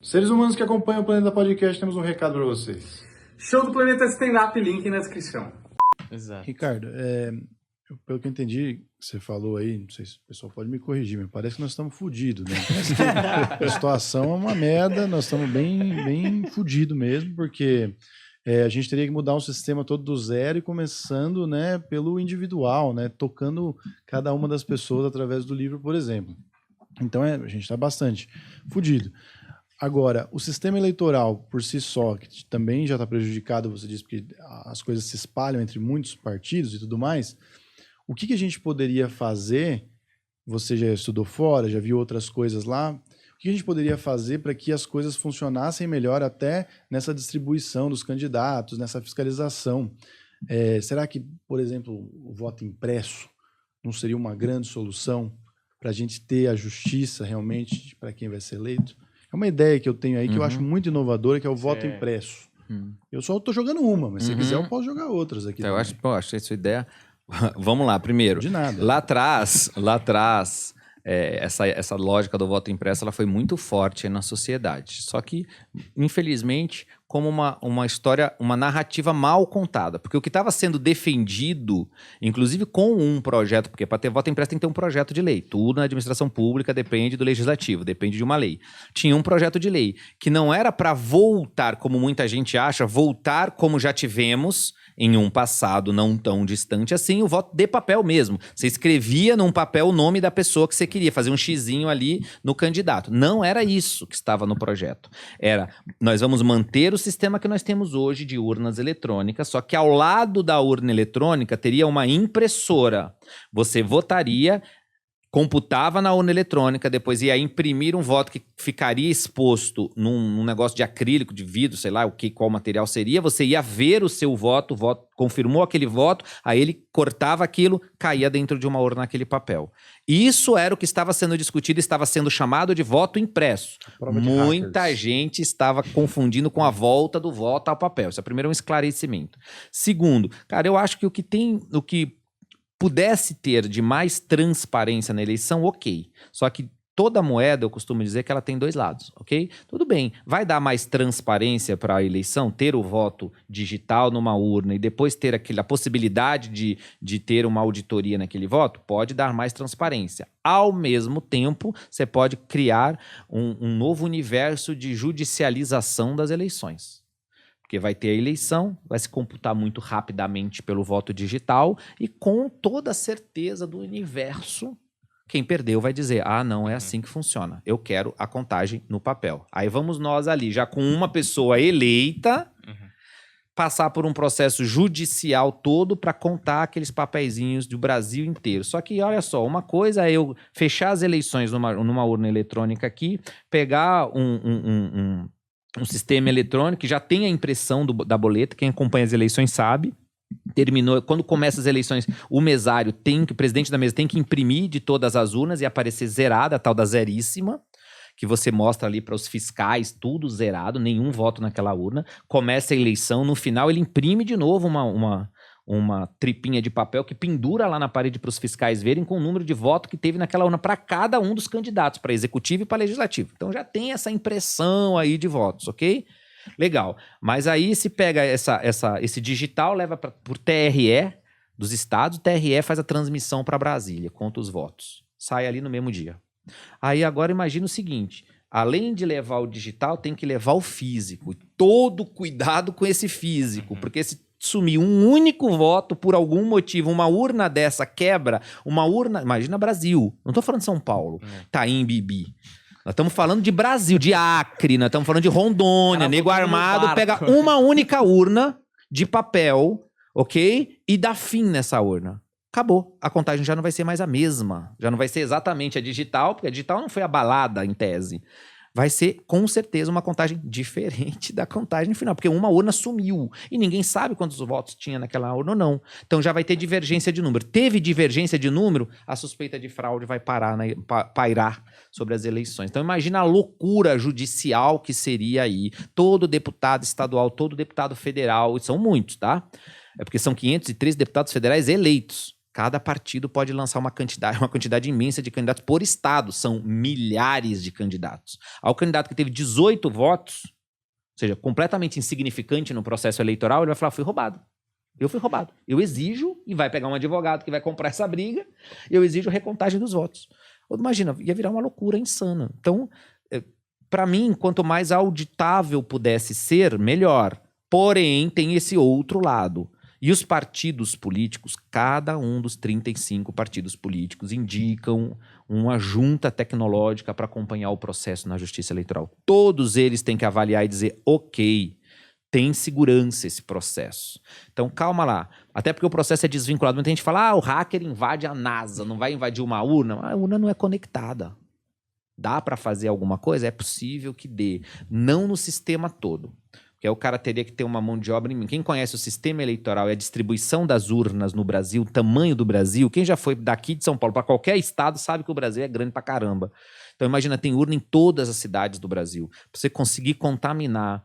Seres humanos que acompanham o Planeta Podcast, temos um recado para vocês. Show do Planeta Stand-Up, link na descrição. Exato. Ricardo, pelo que eu entendi, você falou aí, não sei se o pessoal pode me corrigir, mas parece que nós estamos fodidos, né? Parece que a situação é uma merda, nós estamos bem fodidos mesmo, porque a gente teria que mudar um sistema todo do zero e começando, né, pelo individual, né, tocando cada uma das pessoas através do livro, por exemplo. Então a gente está bastante fodido. Agora, o sistema eleitoral por si só, que também já está prejudicado, você disse, porque as coisas se espalham entre muitos partidos e tudo mais, o que a gente poderia fazer? Você já estudou fora, já viu outras coisas lá. O que a gente poderia fazer para que as coisas funcionassem melhor até nessa distribuição dos candidatos, nessa fiscalização? Será que, por exemplo, o voto impresso não seria uma grande solução para a gente ter a justiça realmente para quem vai ser eleito? É uma ideia que eu tenho aí que eu acho muito inovadora, que é o voto impresso. Eu só estou jogando uma, mas se você quiser eu posso jogar outras aqui. Então, eu acho essa ideia... Vamos lá, primeiro. De nada. Lá atrás, essa lógica do voto impresso ela foi muito forte na sociedade. Só que, infelizmente, como uma história, uma narrativa mal contada. Porque o que estava sendo defendido, inclusive com um projeto, porque para ter voto impresso tem que ter um projeto de lei. Tudo na administração pública depende do legislativo, depende de uma lei. Tinha um projeto de lei que não era para voltar, como muita gente acha, voltar como já tivemos em um passado não tão distante assim, o voto de papel mesmo. Você escrevia num papel o nome da pessoa que você queria, fazer um xizinho ali no candidato. Não era isso que estava no projeto. Era, nós vamos manter o sistema que nós temos hoje de urnas eletrônicas, só que ao lado da urna eletrônica teria uma impressora. Você votaria, computava na urna eletrônica, depois ia imprimir um voto que ficaria exposto num negócio de acrílico, de vidro, sei lá qual material seria, você ia ver o seu voto, o voto confirmou aquele voto, aí ele cortava aquilo, caía dentro de uma urna naquele papel. Isso era o que estava sendo discutido, estava sendo chamado de voto impresso. Muita gente estava confundindo com a volta do voto ao papel. Isso é primeiro um esclarecimento. Segundo, cara, eu acho que o que pudesse ter de mais transparência na eleição, ok. Só que toda moeda, eu costumo dizer que ela tem dois lados, ok? Tudo bem, vai dar mais transparência para a eleição, ter o voto digital numa urna e depois ter a possibilidade de ter uma auditoria naquele voto? Pode dar mais transparência. Ao mesmo tempo, você pode criar um novo universo de judicialização das eleições. Porque vai ter a eleição, vai se computar muito rapidamente pelo voto digital e com toda a certeza do universo, quem perdeu vai dizer, não é assim que funciona, eu quero a contagem no papel. Aí vamos nós ali, já com uma pessoa eleita, passar por um processo judicial todo para contar aqueles papeizinhos do Brasil inteiro. Só que, olha só, uma coisa é eu fechar as eleições numa urna eletrônica aqui, pegar um sistema eletrônico que já tem a impressão da boleta, quem acompanha as eleições sabe, terminou, quando começa as eleições, o mesário o presidente da mesa tem que imprimir de todas as urnas e aparecer zerada, a tal da zeríssima, que você mostra ali para os fiscais, tudo zerado, nenhum voto naquela urna, começa a eleição, no final ele imprime de novo uma tripinha de papel que pendura lá na parede para os fiscais verem com o número de voto que teve naquela urna para cada um dos candidatos, para executivo e para legislativo. Então já tem essa impressão aí de votos, ok? Legal. Mas aí se pega esse digital, leva para o TRE dos estados, o TRE faz a transmissão para Brasília, conta os votos. Sai ali no mesmo dia. Aí agora imagina o seguinte, além de levar o digital, tem que levar o físico. Todo cuidado com esse físico, porque se sumir um único voto por algum motivo, uma urna dessa quebra, uma urna, imagina Brasil, não estou falando de São Paulo, Taim, Bibi. Nós estamos falando de Brasil, de Acre, nós estamos falando de Rondônia, nego armado, pega uma única urna de papel, ok? E dá fim nessa urna. Acabou. A contagem já não vai ser mais a mesma. Já não vai ser exatamente a digital, porque a digital não foi abalada em tese. Vai ser, com certeza, uma contagem diferente da contagem final, porque uma urna sumiu e ninguém sabe quantos votos tinha naquela urna ou não. Então já vai ter divergência de número. Teve divergência de número, a suspeita de fraude vai pairar sobre as eleições. Então imagina a loucura judicial que seria aí. Todo deputado estadual, todo deputado federal, e são muitos, tá? É porque são 513 deputados federais eleitos. Cada partido pode lançar uma quantidade imensa de candidatos por estado. São milhares de candidatos. Ao candidato que teve 18 votos, ou seja, completamente insignificante no processo eleitoral, ele vai falar, fui roubado. Eu fui roubado. Eu exijo, e vai pegar um advogado que vai comprar essa briga, eu exijo a recontagem dos votos. Imagina, ia virar uma loucura insana. Então, para mim, quanto mais auditável pudesse ser, melhor. Porém, tem esse outro lado. E os partidos políticos, cada um dos 35 partidos políticos indicam uma junta tecnológica para acompanhar o processo na Justiça Eleitoral. Todos eles têm que avaliar e dizer, ok, tem segurança esse processo. Então, calma lá. Até porque o processo é desvinculado. Muita gente fala, o hacker invade a NASA, não vai invadir uma urna. A urna não é conectada. Dá para fazer alguma coisa? É possível que dê. Não no sistema todo. Porque aí o cara teria que ter uma mão de obra em mim. Quem conhece o sistema eleitoral e a distribuição das urnas no Brasil, o tamanho do Brasil, quem já foi daqui de São Paulo para qualquer estado sabe que o Brasil é grande pra caramba. Então imagina, tem urna em todas as cidades do Brasil. Pra você conseguir contaminar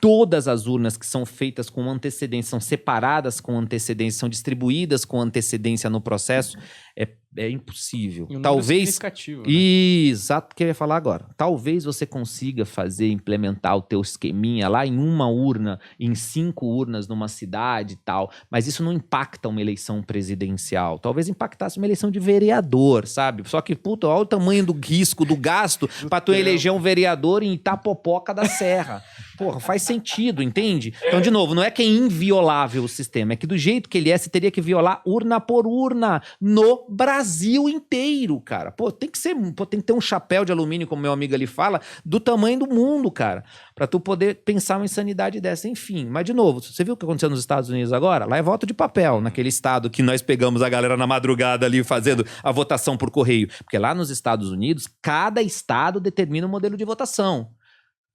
todas as urnas que são feitas com antecedência, são separadas com antecedência, são distribuídas com antecedência no processo, é impossível. E um talvez significativo, né? Exato o que eu ia falar agora. Talvez você consiga implementar o teu esqueminha lá em uma urna, em 5 urnas numa cidade e tal, mas isso não impacta uma eleição presidencial. Talvez impactasse uma eleição de vereador, sabe? Só que, puta, olha o tamanho do risco, do gasto pra tu eleger um vereador em Itapopoca da Serra. Porra, faz sentido, entende? Então, de novo, não é que é inviolável o sistema, é que do jeito que ele é, você teria que violar urna por urna no Brasil inteiro, cara. Pô, tem que ter um chapéu de alumínio, como meu amigo ali fala, do tamanho do mundo, cara, pra tu poder pensar uma insanidade dessa, enfim. Mas, de novo, você viu o que aconteceu nos Estados Unidos agora? Lá é voto de papel, naquele estado que nós pegamos a galera na madrugada ali fazendo a votação por correio. Porque lá nos Estados Unidos, cada estado determina o modelo de votação.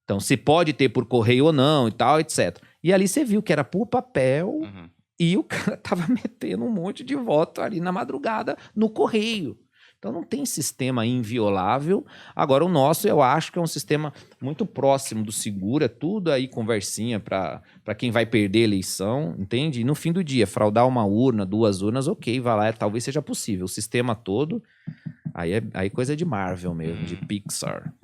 Então, se pode ter por correio ou não e tal, etc. E ali você viu que era por papel e o cara tava metendo um monte de voto ali na madrugada no correio. Então, não tem sistema inviolável. Agora, o nosso, eu acho que é um sistema muito próximo do seguro. É tudo aí conversinha para quem vai perder a eleição, entende? E no fim do dia, fraudar uma urna, 2 urnas, ok, vai lá, talvez seja possível. O sistema todo, aí é coisa de Marvel mesmo, de Pixar.